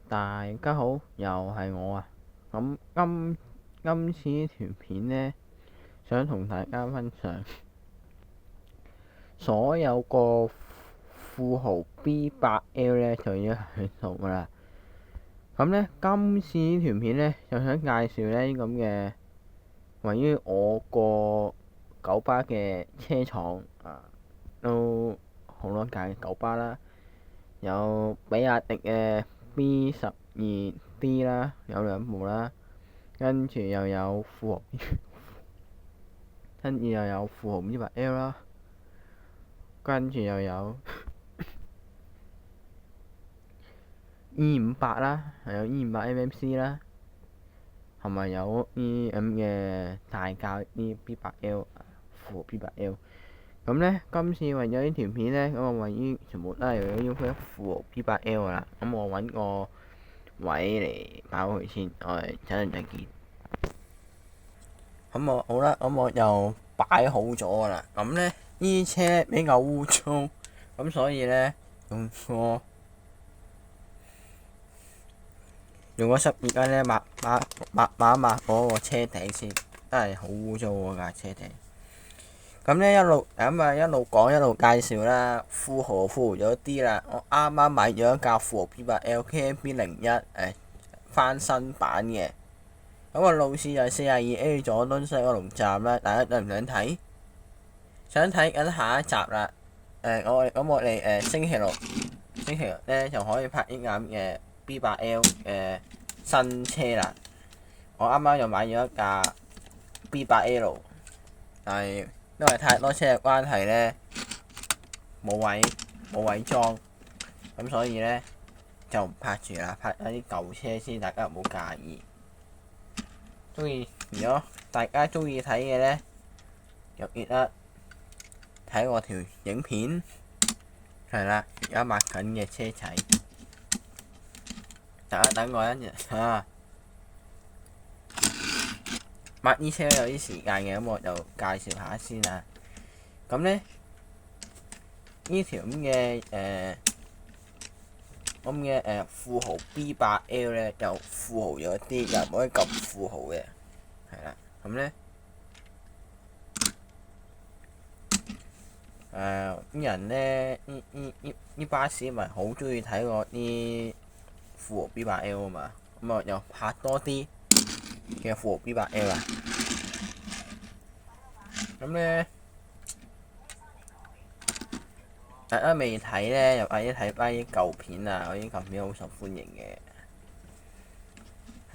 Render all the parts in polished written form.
大家好，又係我啊！咁今次呢條片呢，想同大家分享所有個富豪 B8L 呢，就已經喺度噶啦。咁呢，今次呢條片呢，就想介紹呢咁嘅位於我個九巴嘅車廠啊，都好多架嘅九巴啦，有比亞迪嘅 B12D 啦，有兩部啦，跟住又有富豪 B8L 啦，跟住又有 E58啦，又有 E58 MMC 啦，同埋有啲咁嘅大架啲 B8L 富豪 B8L。咁呢，今次為咗呢條片呢，咁我位於全部都係為咗要佢富豪 B8L 噶啦。咁我揾個位嚟擺好佢先，我哋等陣再見。咁我好啦，咁我又擺好咗噶啦。咁呢，呢車比較污糟，咁所以呢，用個濕熱巾呢抹一抹嗰個車頂先，真係好污糟嗰架車頂。咁呢，一路講一路介紹啦，富豪咗啲啦。我啱啱買咗一架富豪 B8L KMB01，翻新版嘅。咁個路線就係42A 佐敦西九龍站啦，大家想唔想睇？想睇緊下一集啦。我哋星期六呢就可以拍呢架嘅 B8L 嘅新車啦。我啱啱又買咗一架 B8L， 但係因為太多車嘅關係呢，冇位裝，咁所以呢，就唔拍住啦，拍一啲舊車先，大家唔好介意。如果大家中意睇嘅呢，就記得睇我條影片，係啦，而家抹緊嘅車仔，大家等我一日啊！抹呢車有啲時間嘅，咁我就介紹下先啦。咁呢，呢條富豪 B8L 呢，又富豪咗啲，又唔可以咁富豪嘅，係啦。咁呢，啲人呢，呢巴士咪好中意睇我啲富豪 B8L 啊嘛，咁我又拍多啲嘅富豪 B8L 啊。咁呢，大家未睇呢，又或者睇翻啲舊片啊，嗰啲舊片好受歡迎嘅，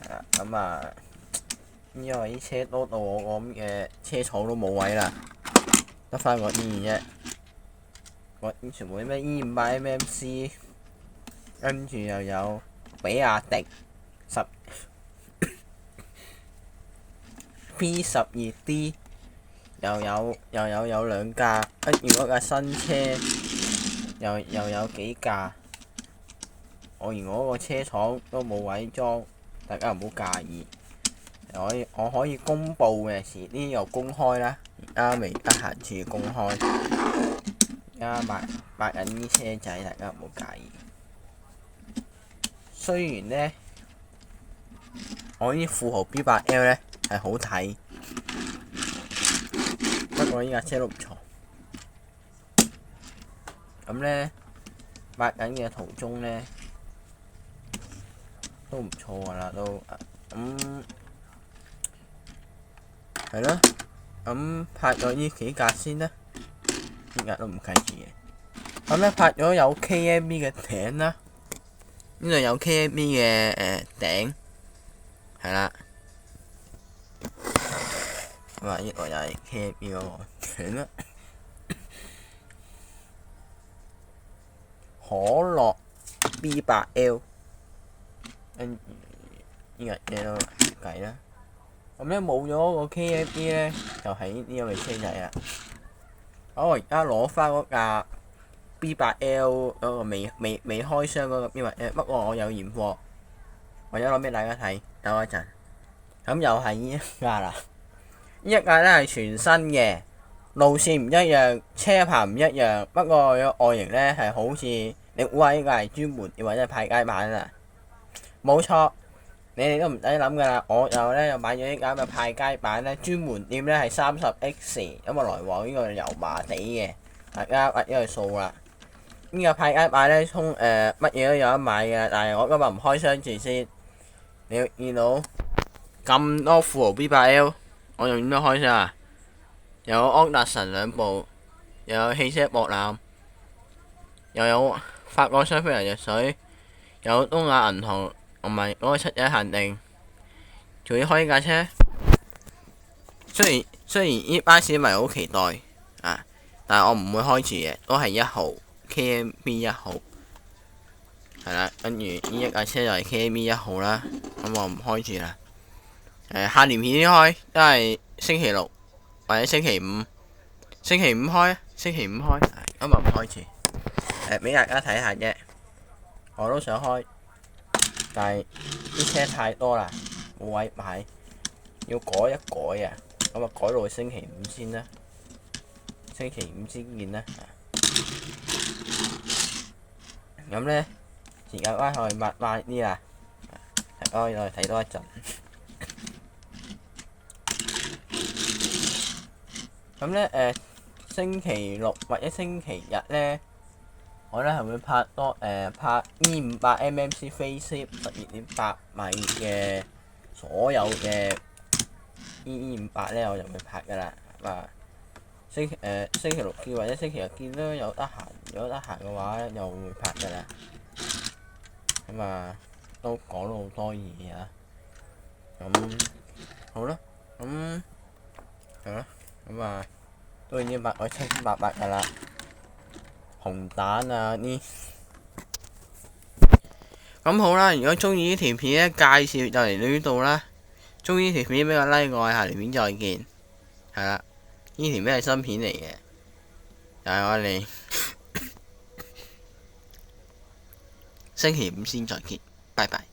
係啦。咁啊，因為啲車多到我個咁嘅車廠都冇位啦，得翻個 E 啫。我全部啲咩 E58 MMC， 跟住又有比亞迪B12D， 又有兩架，跟住嗰架新車又有幾架。我個車廠都冇位裝，大家唔好介意。我可以公佈嘅，遲啲又公開啦。而家未得閒住公開。而家抹緊啲車仔，大家唔好介意。雖然呢，我啲富豪 B8L 呢係好睇，不過依架車都唔錯。咁呢，抹緊嘅途中呢，都唔錯噶啦，都咁係咯。咁拍咗呢幾架先啦。呢架都唔計住嘅。咁呢，拍咗有 KMB 嘅頂啦，呢度有 KMB 嘅頂，係啦。咁啊，呢個又係 KMB 嗰個頂啦。可樂 B8L， 跟住呢個嘢都計啦。咁呢，冇咗個 KMB 呢，就係呢個嘅車仔啦。我而家攞翻嗰架 B8L 嗰個未開箱嗰個 B8L， 不過我有驗貨，為咗攞俾大家睇，等我一陣。咁又係呢一架啦，呢一架呢係全新嘅，路線唔一樣，車牌唔一樣，不過個外形呢係好似你估下呢架係專門或者係派街版啦。冇錯，你哋都唔使諗㗎啦。我又買咗呢間嘅派街版咧，專門店咧係30X，咁啊來往呢個油麻地嘅，大家屈咗去數啦。呢個派街版咧，乜嘢都有得買嘅，但係我今日唔開箱住先。你見到咁多富豪 B8L，我用點樣開箱啊？有安達臣2部，又有汽車博覽，又有法國雙飛人藥水，有東亞銀行同埋嗰個7日限定，仲要開呢架車。雖然呢班市民好期待啊，但係我唔會開住嘅，都係1號 KMB 1號，係啦，跟住呢一架車就係 KMB 1號啦，咁我唔開住啦。下年片先開，都係星期六或者星期五，星期五開，今日唔開住，俾大家睇下啫。我都想開，但係啲車太多啦，冇位擺，要改一改啊。咁啊，改到星期五先啦，星期五先見啦。咁咧，時間關係抹快啲啦，大家再睇多一陣。咁咧星期六或者星期日咧，我咧係會拍E500MMC Facelift 12.8米嘅所有嘅 E500咧，我就會拍噶啦。星期六見或者星期日見啦，有得閒，如果得閒嘅話咧，又會拍噶啦。都講咗好多嘢啊。咁好啦，係咯，都已經抹咗清清白白噶啦。紅蛋啊呢，咁好啦。如果中意呢條片咧，介紹就嚟到呢度啦。中意呢條片俾個 like 我，下條片再見。係啦，呢條片係新片嚟嘅，就係我哋星期五先再見，拜拜。